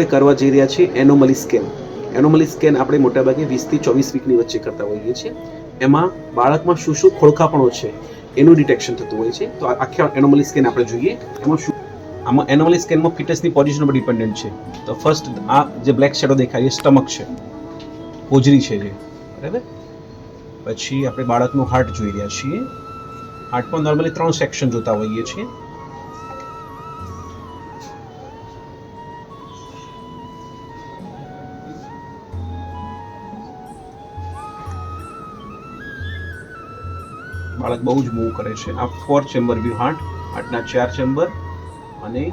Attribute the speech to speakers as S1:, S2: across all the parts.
S1: કરવા જઈ રહ્યા છીએ એનોમલી સ્કેન. એનોમલી સ્કેન આપણે મોટાભાગે 20 થી 24 વીકની વચ્ચે કરતા હોઈએ છીએ. એમાં બાળકમાં શું શું ખોળખાપણો છે એનું ડિટેક્શન થતું હોય છે. તો આખા એનોમલી સ્કેન આપણે જોઈએ. એમાં શું, આમાં એનોમલી સ્કેનમાં ફિટસની પોઝિશન પર ડિપેન્ડન્ટ છે. તો ફર્સ્ટ આ જે બ્લેક શેડો દેખાય એ સ્ટમક છે, હોજરી છે જે, બરાબર. પછી આપણે બાળકનું હાર્ટ જોઈ રહ્યા છીએ. હાર્ટમાં નોર્મલી 3 સેક્શન જોતા હોઈએ છીએ. બાળક બહુ જ મૂવ કરે છે. આ 4 ચેમ્બર વ્યૂ હાર્ટના 4 ચેમ્બર અને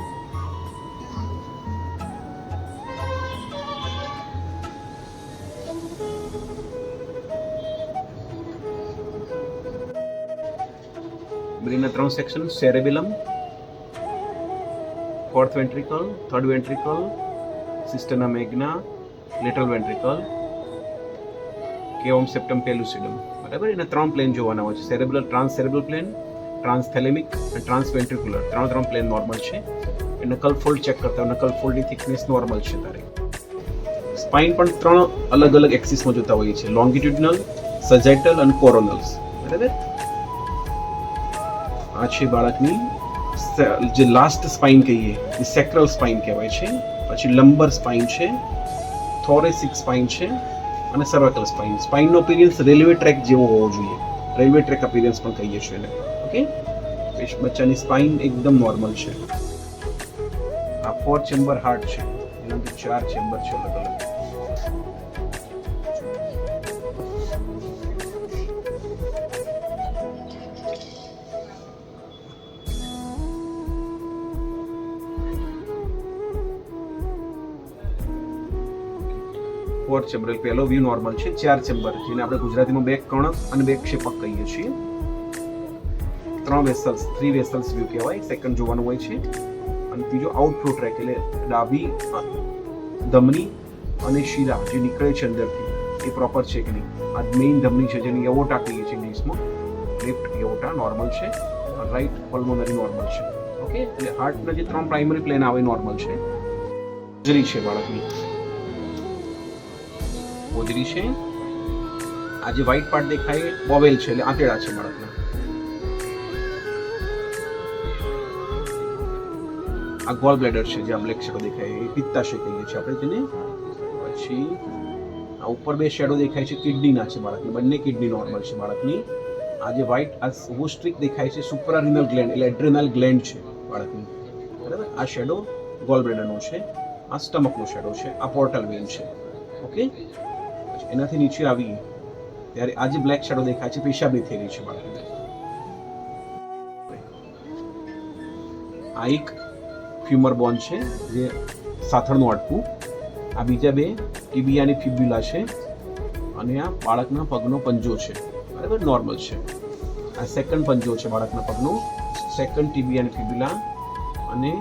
S1: બ્રેનના 3 section, cerebellum, fourth ventricle, third ventricle, cisterna magna, lateral ventricle, cavum septum pellucidum, બરાબર. એના 3 પ્લેન જોવાના હોય છે: cerebral, trans cerebral plane, transthalamic અને ટ્રાન્સ વેન્ટ્રિક્યુલર. 3 પ્લેન નોર્મલ છે. એ નકલ ફોલ્ડ ચેક કરતા હોય, નકલ ફોલ્ડની થિકનેસ નોર્મલ છે તારે. સ્પાઇન પણ 3 અલગ અલગ એક્સિસમાં જોતા હોઈએ છીએ: લોંગિટ્યુડિનલ, સજેટલ અને કોરોનલ્સ, બરાબર. આ છે બાળકની જે લાસ્ટ સ્પાઇન કહીએ એ સેક્રલ સ્પાઇન કહેવાય છે. પછી લંબર સ્પાઇન છે, થોરેસિક સ્પાઇન છે અને સર્વાઇકલ સ્પાઇન. સ્પાઇનનો અપિયરન્સ રેલવે ટ્રેક જેવો હોવો જોઈએ. રેલવે ટ્રેક અપિયરન્સ પણ કહીએ છીએ એને. ઓકે, બચ્ચાની સ્પાઇન એકદમ નોર્મલ છે. આ 4 ચેમ્બર હાર્ટ છે, એના અંદર 4 ચેમ્બર છે અલગ અલગ. ફોર્થ ચેમ્બર પહેલો વ્યૂ નોર્મલ છે. 4 ચેમ્બર, જેને આપણે ગુજરાતીમાં બે કર્ણક અને બે ક્ષેપક કહીએ છીએ. 3 વેસલ્સ, 3 વેસલ્સ વ્યૂ કહેવાય. સેકન્ડ જોવાનું હોય છે. અને ત્રીજો આઉટફ્લો ટ્રેક, એટલે ડાબી ધમની અને શીરા જે નીકળે છે અંદરથી એ પ્રોપર છે કે નહીં. આ મેઇન ધમની છે જેને એવોટા કહીએ છીએ ઇંગ્લિશમાં. લેફ્ટ એવોટા નોર્મલ છે, રાઈટ પલ્મોનરી નોર્મલ છે. ઓકે, એટલે હાર્ટના જે 3 પ્રાઇમરી પ્લેન આવે નોર્મલ છે. હોજરી છે બાળકની, હોજરી છે. આ જે વ્હાઇટ પાર્ટ દેખાય બોવેલ છે, એટલે આંતરડા છે બાળકના. આ ગોલ બ્લેડર છે, જે આ બ્લેક શેડો દેખાય એ પિત્તાશય કહીએ છીએ આપણે તેને. પછી આ ઉપર 2 શેડો દેખાય છે કિડનીના છે બાળકની. બંને કિડની નોર્મલ છે બાળકની. આ જે વ્હાઇટ આ સ્ટ્રીક દેખાય છે સુપ્રારિનલ ગ્લેન્ડ, એટલે એડ્રેનલ ગ્લેન્ડ છે બાળકની, બરાબર. આ શેડો ગોલ બ્લેડરનો છે. આ સ્ટમકનો શેડો છે. આ પોર્ટલ વેન છે. ઓકે, એનાથી નીચે આવીએ ત્યારે આ જે બ્લેક શેડો દેખાય છે પેશાબની થેલી છે બાળકને. આ એક ફ્યુમર બોન છે, જે સાથળનું હાડકું. આ બીજા 2 ટીબિયાની ફિબ્યુલા છે. અને આ બાળકના પગનો પંજો છે, બરાબર, નોર્મલ છે. આ સેકન્ડ પંજો છે બાળકના પગનો, સેકન્ડ ટીબિયાની ફિબ્યુલા અને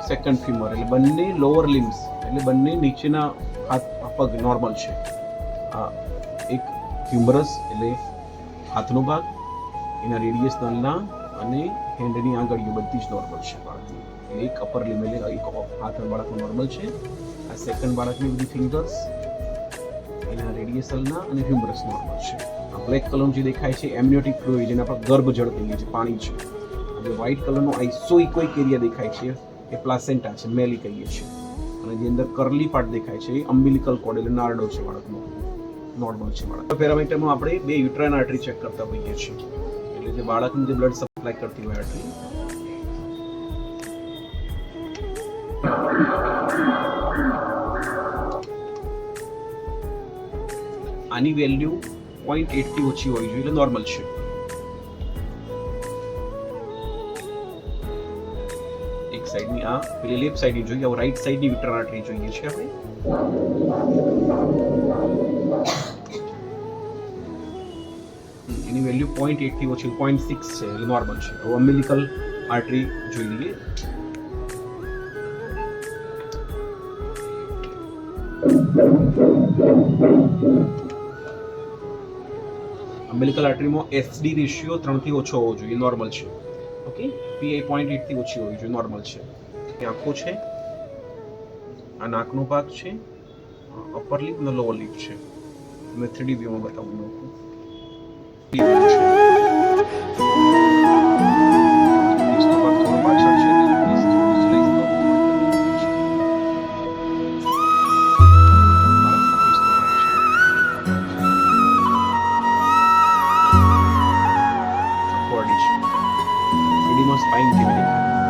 S1: સેકન્ડ ફ્યુમર, એટલે બંને લોઅર લિમ્સ, એટલે બંને નીચેના હાથ પગ નોર્મલ છે. આ એક હ્યુમરસ એટલે હાથનો ભાગ, એના રેડિયસ નલના અને હેન્ડની આંગળીઓ બધી જ નોર્મલ છે બાળકની. એક અપર લિમ એટલે એક હાથ બાળકનો નોર્મલ છે. આ સેકન્ડ બાળકની બધી ફિંગર્સ, એના રેડિયસલના અને હ્યુમરસ નોર્મલ છે. આ બ્લેક કલરનું જે દેખાય છે એમ્નિયોટિક ફ્લુઇડ, જેને આપણે ગર્ભજળ કહીએ છીએ, પાણી છે. અને વ્હાઇટ કલરનો આઇસોઇકોઇક એરિયા દેખાય છે એ પ્લાસેન્ટા છે, મેલી કહીએ છીએ. અને જે અંદર કરલી પાર્ટ દેખાય છે એ અમ્બિલિકલ કોર્ડ એટલે નારડો છે બાળકનો, નોર્મલ છે બાળક. પેરામીટરમાં આપણે 2 યુટ્રાઇન આર્ટરી ચેક કરતા હોઈએ છીએ, એટલે જે બાળકને જે બ્લડ સપ્લાય કરતી હોય આર્ટરી. આની વેલ્યુ 0.8 થી ઓછી હોવી જોઈએ, એટલે નોર્મલ છે. એક સાઈડની આ પેલી લેફ્ટ સાઈડની જોઈએ, હવે રાઈટ સાઈડની યુટ્રાઇન આર્ટરી જોઈએ છે આપણે. એની વેલ્યુ 0.8 થી ઓછી 0.6 છે, એટલે નોર્મલ છે. હવે અમ્બિલિકલ આર્ટરી જોઈ લઈએ. અમ્બિલિકલ આર્ટરીમાં SD રેશિયો 3 થી ઓછો હોવો જોઈએ, નોર્મલ છે. ઓકે, PI 0.8 થી ઓછી હોવી જોઈએ, નોર્મલ છે. એ આંખો છે. આ નાકનો ભાગ છે, અપર લિપ ને લોઅર લિપ છે. મેં 3D વ્યૂમાં બતાવું નાખું. લીપ્સનો ભાગ થોડો પાછળ છે, લીપ્સ થોડી સ્લાઈસ છે. બાળકના લીપ્સનો ભાગ છે. બોડી છે. 3D માં સ્પાઇન કેવી દેખાય?